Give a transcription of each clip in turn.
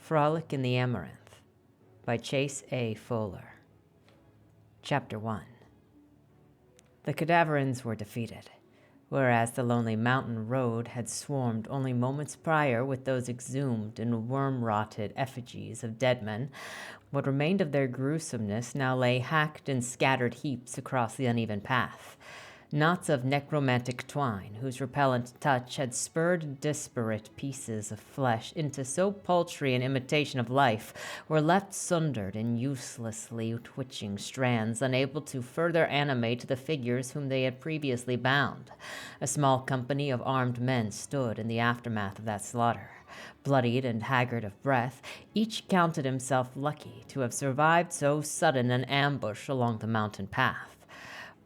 Frolic in the Amaranth by Chase A. Folmar. Chapter 1. The Cadaverans were defeated, whereas the lonely mountain road had swarmed only moments prior with those exhumed and worm-rotted effigies of dead men. What remained of their gruesomeness now lay hacked in scattered heaps across the uneven path. Knots of necromantic twine, whose repellent touch had spurred disparate pieces of flesh into so paltry an imitation of life, were left sundered in uselessly twitching strands, unable to further animate the figures whom they had previously bound. A small company of armed men stood in the aftermath of that slaughter. Bloodied and haggard of breath, each counted himself lucky to have survived so sudden an ambush along the mountain path.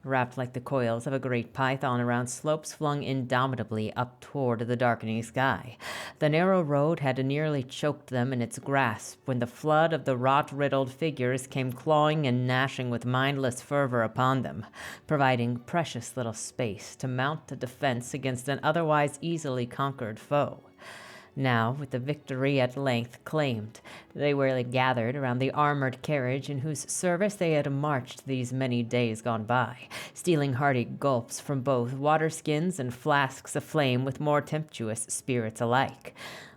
Wrapped like the coils of a great python around slopes flung indomitably up toward the darkening sky, the narrow road had nearly choked them in its grasp when the flood of the rot-riddled figures came clawing and gnashing with mindless fervor upon them, providing precious little space to mount a defense against an otherwise easily conquered foe. Now, with the victory at length claimed, they were gathered around the armored carriage in whose service they had marched these many days gone by, stealing hearty gulps from both water-skins and flasks aflame with more tempestuous spirits alike.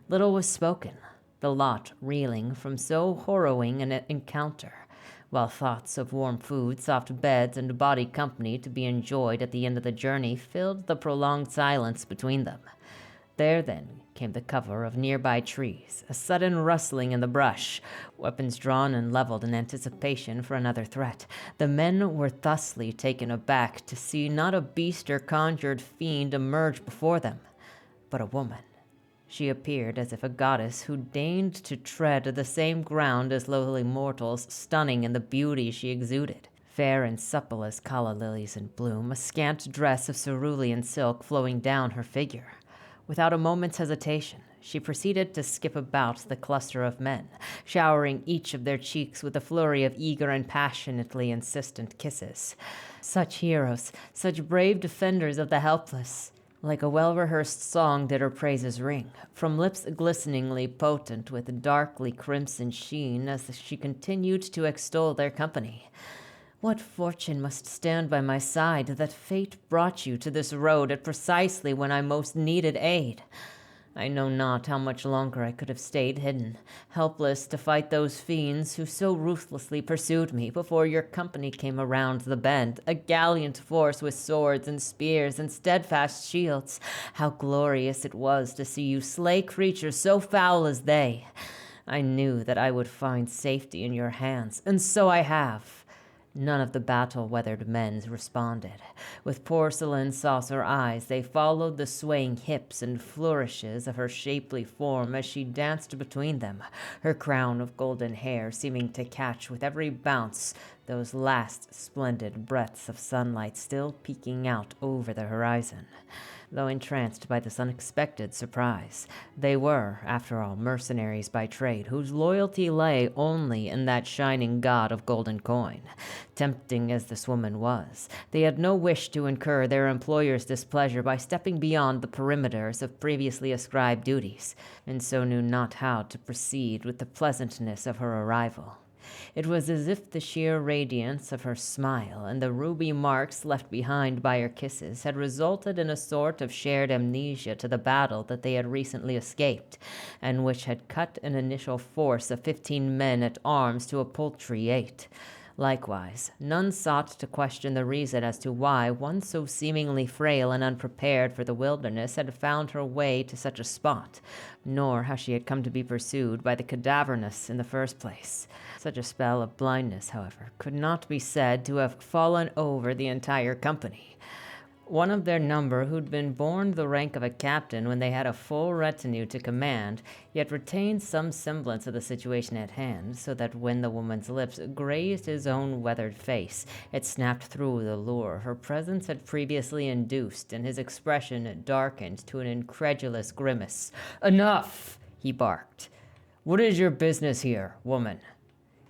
Little was spoken, the lot reeling from so harrowing an encounter, while thoughts of warm food, soft beds, and body company to be enjoyed at the end of the journey filled the prolonged silence between them. There, then, came the cover of nearby trees, a sudden rustling in the brush, weapons drawn and leveled in anticipation for another threat. The men were thusly taken aback to see not a beast or conjured fiend emerge before them, but a woman. She appeared as if a goddess who deigned to tread the same ground as lowly mortals, stunning in the beauty she exuded. Fair and supple as calla lilies in bloom, a scant dress of cerulean silk flowing down her figure. Without a moment's hesitation, she proceeded to skip about the cluster of men, showering each of their cheeks with a flurry of eager and passionately insistent kisses. Such heroes, such brave defenders of the helpless. Like a well-rehearsed song did her praises ring, from lips glisteningly potent with darkly crimson sheen as she continued to extol their company. What fortune must stand by my side that fate brought you to this road at precisely when I most needed aid? I know not how much longer I could have stayed hidden, helpless to fight those fiends who so ruthlessly pursued me before your company came around the bend, a gallant force with swords and spears and steadfast shields. How glorious it was to see you slay creatures so foul as they. I knew that I would find safety in your hands, and so I have. None of the battle-weathered men responded. With porcelain saucer eyes, they followed the swaying hips and flourishes of her shapely form as she danced between them, her crown of golden hair seeming to catch with every bounce those last splendid breaths of sunlight still peeking out over the horizon. Though entranced by this unexpected surprise, they were, after all, mercenaries by trade, whose loyalty lay only in that shining god of golden coin. Tempting as this woman was, they had no wish to incur their employer's displeasure by stepping beyond the perimeters of previously ascribed duties, and so knew not how to proceed with the pleasantness of her arrival. It was as if the sheer radiance of her smile and the ruby marks left behind by her kisses had resulted in a sort of shared amnesia to the battle that they had recently escaped, and which had cut an initial force of 15 men at arms to a paltry 8. Likewise, none sought to question the reason as to why one so seemingly frail and unprepared for the wilderness had found her way to such a spot, nor how she had come to be pursued by the cadaverous in the first place. Such a spell of blindness, however, could not be said to have fallen over the entire company. One of their number, who'd been born the rank of a captain when they had a full retinue to command, yet retained some semblance of the situation at hand, so that when the woman's lips grazed his own weathered face, it snapped through the lure her presence had previously induced, and his expression darkened to an incredulous grimace. "Enough!" he barked. "What is your business here, woman?"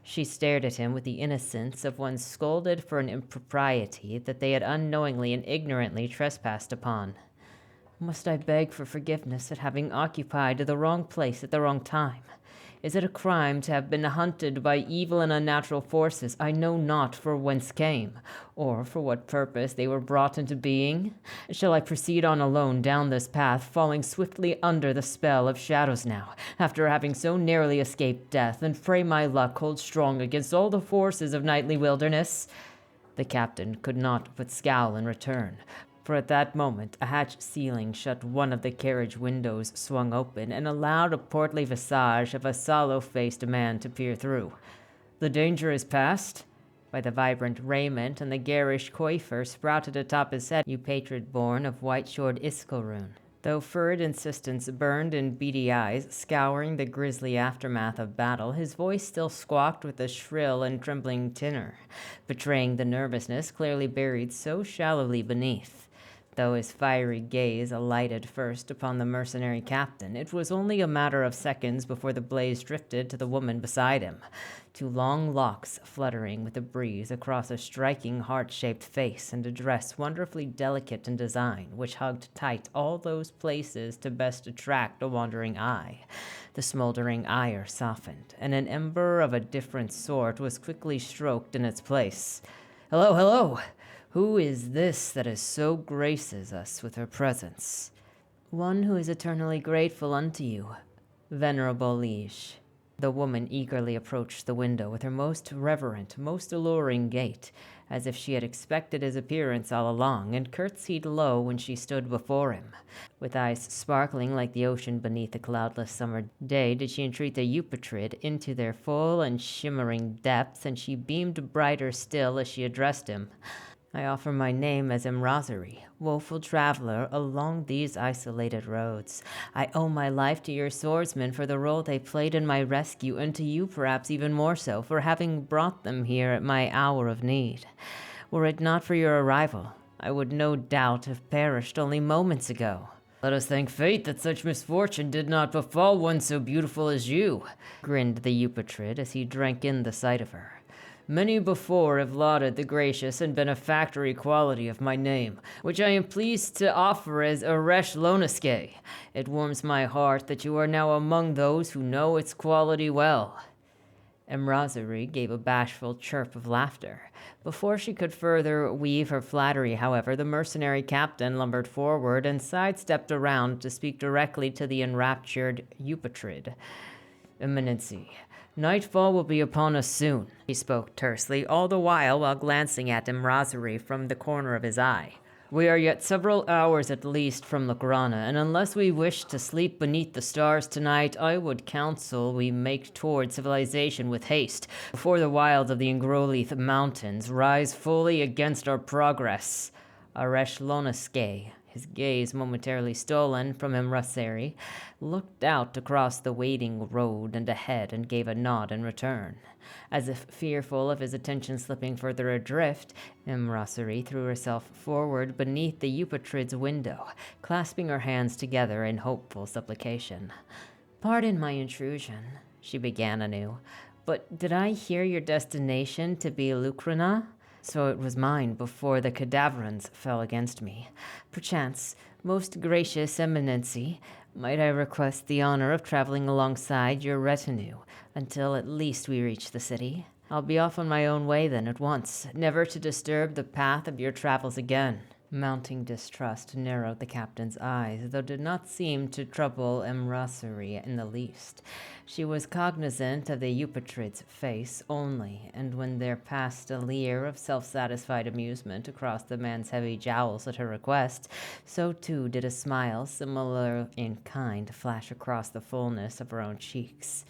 She stared at him with the innocence of one scolded for an impropriety that they had unknowingly and ignorantly trespassed upon. "Must I beg for forgiveness at having occupied the wrong place at the wrong time?" Is it a crime to have been hunted by evil and unnatural forces I know not for whence came, or for what purpose they were brought into being? Shall I proceed on alone down this path, falling swiftly under the spell of shadows now, after having so narrowly escaped death, and pray my luck hold strong against all the forces of nightly wilderness? The captain could not but scowl in return, for at that moment a hatch ceiling shut one of the carriage windows swung open and allowed a portly visage of a sallow-faced man to peer through. The danger is past? By the vibrant raiment and the garish coiffure sprouted atop his head, you patriot born of white-shored Iskelrune. Though furred insistence burned in beady eyes, scouring the grisly aftermath of battle, his voice still squawked with a shrill and trembling tenor, betraying the nervousness clearly buried so shallowly beneath. Though his fiery gaze alighted first upon the mercenary captain, it was only a matter of seconds before the blaze drifted to the woman beside him, two long locks fluttering with the breeze across a striking heart-shaped face and a dress wonderfully delicate in design, which hugged tight all those places to best attract a wandering eye. The smoldering ire softened, and an ember of a different sort was quickly stroked in its place. "Hello, hello! Who is this that so graces us with her presence?" "One who is eternally grateful unto you, venerable liege." The woman eagerly approached the window with her most reverent, most alluring gait, as if she had expected his appearance all along, and curtsied low when she stood before him. With eyes sparkling like the ocean beneath a cloudless summer day did she entreat the Eupatrid into their full and shimmering depths, and she beamed brighter still as she addressed him. "I offer my name as Emrasari, woeful traveler along these isolated roads. I owe my life to your swordsmen for the role they played in my rescue, and to you perhaps even more so for having brought them here at my hour of need. Were it not for your arrival, I would no doubt have perished only moments ago." "Let us thank fate that such misfortune did not befall one so beautiful as you," grinned the Eupatrid as he drank in the sight of her. "Many before have lauded the gracious and benefactory quality of my name, which I am pleased to offer as Aresh Lonaske. It warms my heart that you are now among those who know its quality well." Emrasari gave a bashful chirp of laughter. Before she could further weave her flattery, however, the mercenary captain lumbered forward and sidestepped around to speak directly to the enraptured Eupatrid. "Eminency, nightfall will be upon us soon," he spoke tersely, all the while glancing at Emrasari from the corner of his eye. "We are yet several hours at least from Lograna, and unless we wish to sleep beneath the stars tonight, I would counsel we make toward civilization with haste, before the wilds of the Ingrolith mountains rise fully against our progress." Aresh Lonaske, his gaze momentarily stolen from Emrasari, looked out across the waiting road and ahead and gave a nod in return. As if fearful of his attention slipping further adrift, Emrasari threw herself forward beneath the Eupatrid's window, clasping her hands together in hopeful supplication. "Pardon my intrusion," she began anew, "but did I hear your destination to be Lukrana? So it was mine before the cadaverans fell against me. Perchance, most gracious eminency, might I request the honor of traveling alongside your retinue until at least we reach the city? I'll be off on my own way then at once, never to disturb the path of your travels again." Mounting distrust narrowed the captain's eyes, though did not seem to trouble Emrasari in the least. She was cognizant of the Eupatrid's face only, and when there passed a leer of self-satisfied amusement across the man's heavy jowls at her request, so too did a smile similar in kind flash across the fullness of her own cheeks.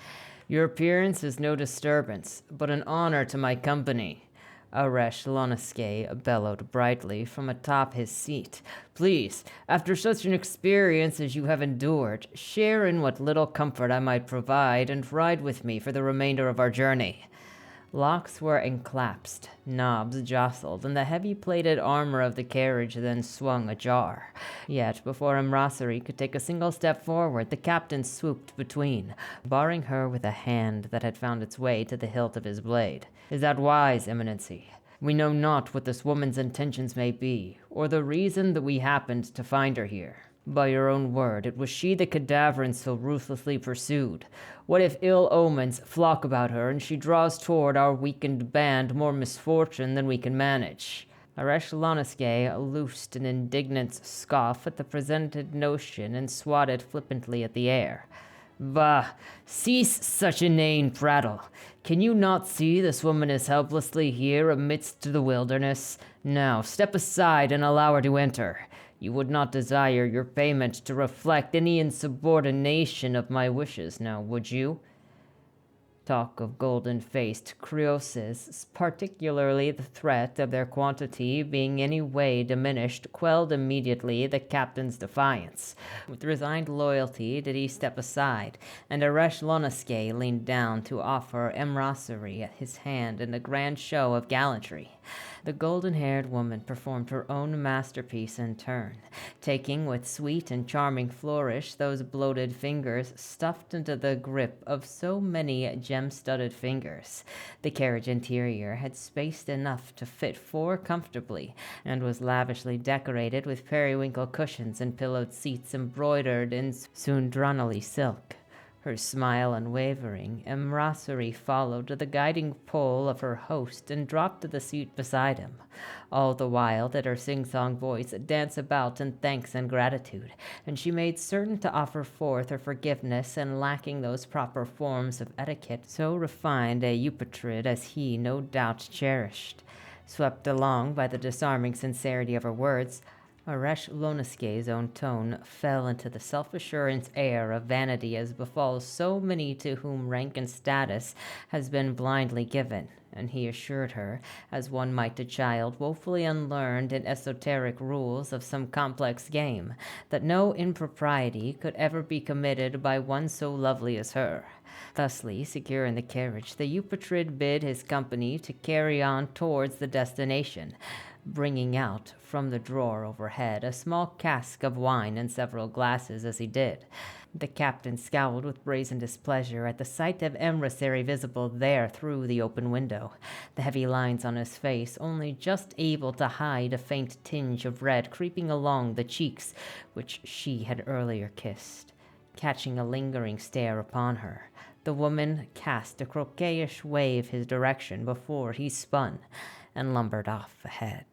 "Your appearance is no disturbance, but an honor to my company," Aresh Lonaske bellowed brightly from atop his seat. "Please, after such an experience as you have endured, share in what little comfort I might provide and ride with me for the remainder of our journey." Locks were enclapsed, knobs jostled, and the heavy-plated armor of the carriage then swung ajar. Yet, before Emrasari could take a single step forward, the captain swooped between, barring her with a hand that had found its way to the hilt of his blade. "Is that wise, Eminency? We know not what this woman's intentions may be, or the reason that we happened to find her here. By your own word, it was she the cadaverans so ruthlessly pursued. What if ill omens flock about her, and she draws toward our weakened band more misfortune than we can manage?" Aresh Lonaskay loosed an indignant scoff at the presented notion and swatted flippantly at the air. "Bah! Cease such inane prattle. Can you not see this woman is helplessly here amidst the wilderness? Now, step aside and allow her to enter. You would not desire your payment to reflect any insubordination of my wishes, now would you?" Talk of golden-faced Creoses, particularly the threat of their quantity being any way diminished, quelled immediately the captain's defiance. With resigned loyalty did he step aside, and Aresh Lonaskay leaned down to offer emissary his hand in a grand show of gallantry. The golden-haired woman performed her own masterpiece in turn, taking with sweet and charming flourish those bloated fingers stuffed into the grip of so many gem-studded fingers. The carriage interior had space enough to fit four comfortably, and was lavishly decorated with periwinkle cushions and pillowed seats embroidered in Sundranali silk. Her smile unwavering, emissary followed the guiding pull of her host and dropped to the seat beside him. All the while did her sing-song voice dance about in thanks and gratitude, and she made certain to offer forth her forgiveness in lacking those proper forms of etiquette so refined a Eupatrid as he no doubt cherished. Swept along by the disarming sincerity of her words, Aresh Lonaskay's own tone fell into the self-assurance air of vanity as befalls so many to whom rank and status has been blindly given, and he assured her, as one might a child woefully unlearned in esoteric rules of some complex game, that no impropriety could ever be committed by one so lovely as her. Thusly secure in the carriage, the Eupatrid bid his company to carry on towards the destination, bringing out from the drawer overhead a small cask of wine and several glasses as he did. The captain scowled with brazen displeasure at the sight of emissary visible there through the open window, the heavy lines on his face only just able to hide a faint tinge of red creeping along the cheeks which she had earlier kissed. Catching a lingering stare upon her, the woman cast a croquet-ish wave his direction before he spun and lumbered off ahead.